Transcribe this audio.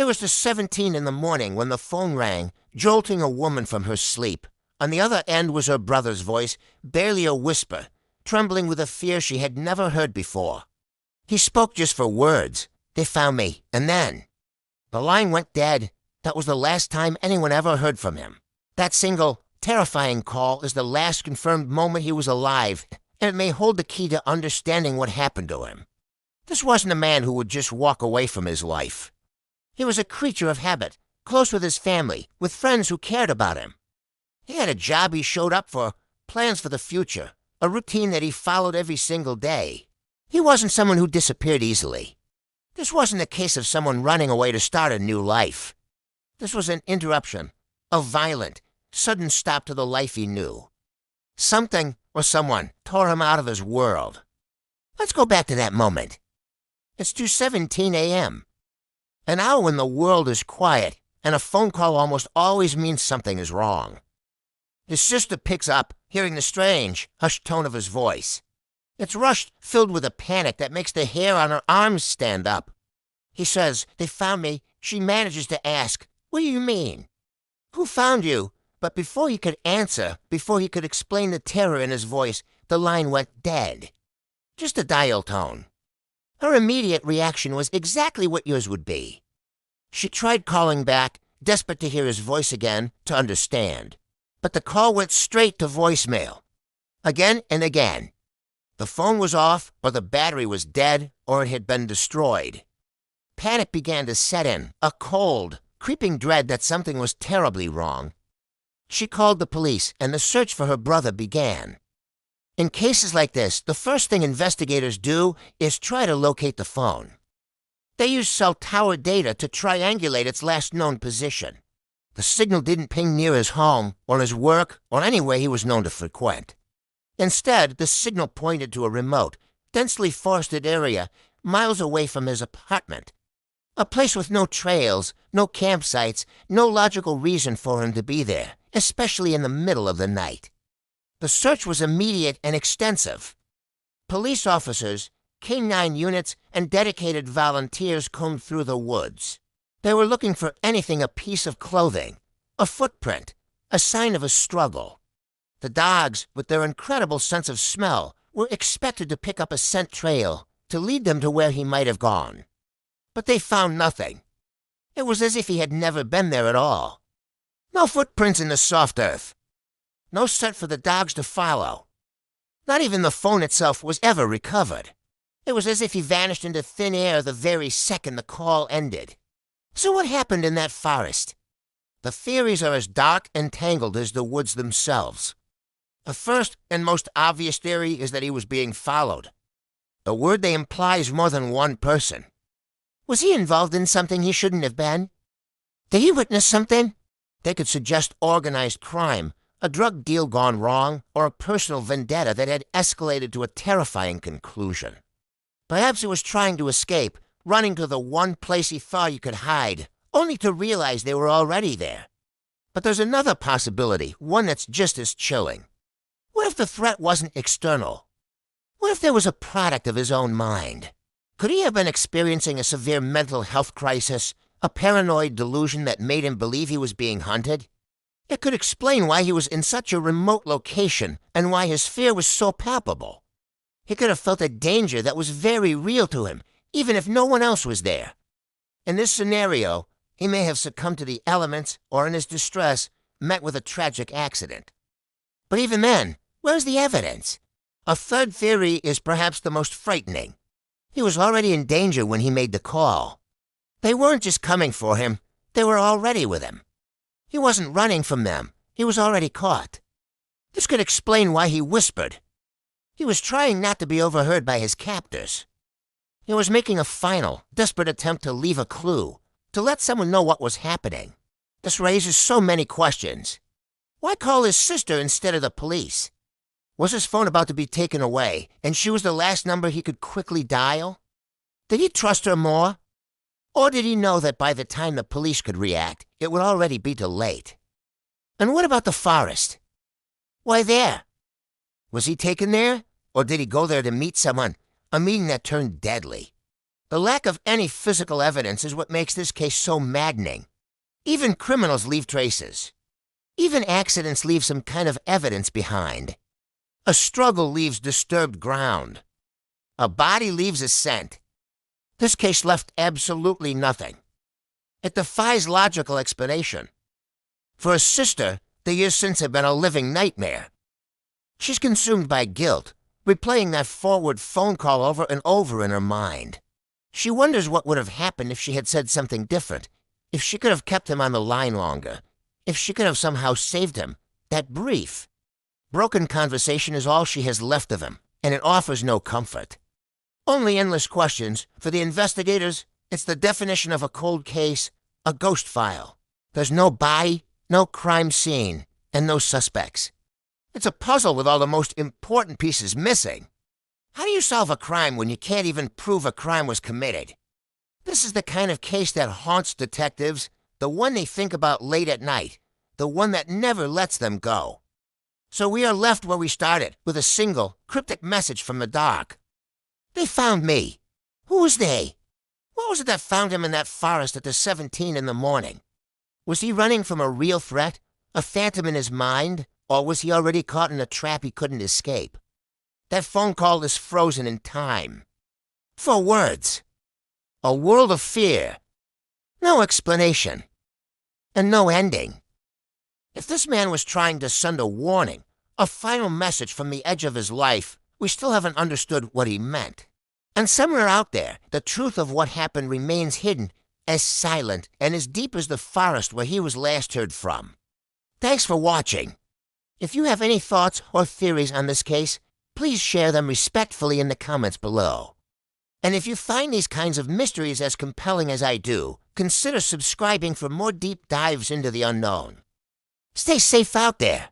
It was the 17 in the morning when the phone rang, jolting a woman from her sleep. On the other end was her brother's voice, barely a whisper, trembling with a fear she had never heard before. He spoke just for words. They found me, and then the line went dead. That was the last time anyone ever heard from him. That single, terrifying call is the last confirmed moment he was alive, and it may hold the key to understanding what happened to him. This wasn't a man who would just walk away from his life. He was a creature of habit, close with his family, with friends who cared about him. He had a job he showed up for, plans for the future, a routine that he followed every single day. He wasn't someone who disappeared easily. This wasn't a case of someone running away to start a new life. This was an interruption, a violent, sudden stop to the life he knew. Something or someone tore him out of his world. Let's go back to that moment. It's 2:17 a.m. An hour when the world is quiet, and a phone call almost always means something is wrong. His sister picks up, hearing the strange, hushed tone of his voice. It's rushed, filled with a panic that makes the hair on her arms stand up. He says, "They found me." She manages to ask, "What do you mean?" "Who found you?" But before he could answer, before he could explain the terror in his voice, the line went dead. Just a dial tone. Her immediate reaction was exactly what yours would be. She tried calling back, desperate to hear his voice again, to understand. But the call went straight to voicemail. Again and again. The phone was off, or the battery was dead, or it had been destroyed. Panic began to set in, a cold, creeping dread that something was terribly wrong. She called the police, and the search for her brother began. In cases like this, the first thing investigators do is try to locate the phone. They use cell tower data to triangulate its last known position. The signal didn't ping near his home, or his work, or anywhere he was known to frequent. Instead, the signal pointed to a remote, densely forested area miles away from his apartment. A place with no trails, no campsites, no logical reason for him to be there, especially in the middle of the night. The search was immediate and extensive. Police officers, K-9 units, and dedicated volunteers combed through the woods. They were looking for anything: a piece of clothing, a footprint, a sign of a struggle. The dogs, with their incredible sense of smell, were expected to pick up a scent trail to lead them to where he might have gone. But they found nothing. It was as if he had never been there at all. No footprints in the soft earth. No scent for the dogs to follow. Not even the phone itself was ever recovered. It was as if he vanished into thin air the very second the call ended. So what happened in that forest? The theories are as dark and tangled as the woods themselves. The first and most obvious theory is that he was being followed. The word they imply is more than one person. Was he involved in something he shouldn't have been? Did he witness something? They could suggest organized crime, a drug deal gone wrong, or a personal vendetta that had escalated to a terrifying conclusion. Perhaps he was trying to escape, running to the one place he thought he could hide, only to realize they were already there. But there's another possibility, one that's just as chilling. What if the threat wasn't external? What if there was a product of his own mind? Could he have been experiencing a severe mental health crisis, a paranoid delusion that made him believe he was being hunted? It could explain why he was in such a remote location and why his fear was so palpable. He could have felt a danger that was very real to him, even if no one else was there. In this scenario, he may have succumbed to the elements or, in his distress, met with a tragic accident. But even then, where's the evidence? A third theory is perhaps the most frightening. He was already in danger when he made the call. They weren't just coming for him, they were already with him. He wasn't running from them, he was already caught. This could explain why he whispered. He was trying not to be overheard by his captors. He was making a final, desperate attempt to leave a clue, to let someone know what was happening. This raises so many questions. Why call his sister instead of the police? Was his phone about to be taken away, and she was the last number he could quickly dial? Did he trust her more? Or did he know that by the time the police could react, it would already be too late? And what about the forest? Why there? Was he taken there? Or did he go there to meet someone, a meeting that turned deadly? The lack of any physical evidence is what makes this case so maddening. Even criminals leave traces. Even accidents leave some kind of evidence behind. A struggle leaves disturbed ground. A body leaves a scent. This case left absolutely nothing. It defies logical explanation. For a sister, the years since have been a living nightmare. She's consumed by guilt, replaying that forward phone call over and over in her mind. She wonders what would have happened if she had said something different, if she could have kept him on the line longer, if she could have somehow saved him. That brief, broken conversation is all she has left of him, and it offers no comfort. Only endless questions. For the investigators, it's the definition of a cold case, a ghost file. There's no body, no crime scene, and no suspects. It's a puzzle with all the most important pieces missing. How do you solve a crime when you can't even prove a crime was committed? This is the kind of case that haunts detectives, the one they think about late at night, the one that never lets them go. So we are left where we started, with a single, cryptic message from the dark. They found me. Who was they? What was it that found him in that forest at the 17 in the morning? Was he running from a real threat, a phantom in his mind, or was he already caught in a trap he couldn't escape? That phone call is frozen in time. 4 words. A world of fear. No explanation. And no ending. If this man was trying to send a warning, a final message from the edge of his life, we still haven't understood what he meant. And somewhere out there, the truth of what happened remains hidden, as silent and as deep as the forest where he was last heard from. Thanks for watching. If you have any thoughts or theories on this case, please share them respectfully in the comments below. And if you find these kinds of mysteries as compelling as I do, consider subscribing for more deep dives into the unknown. Stay safe out there.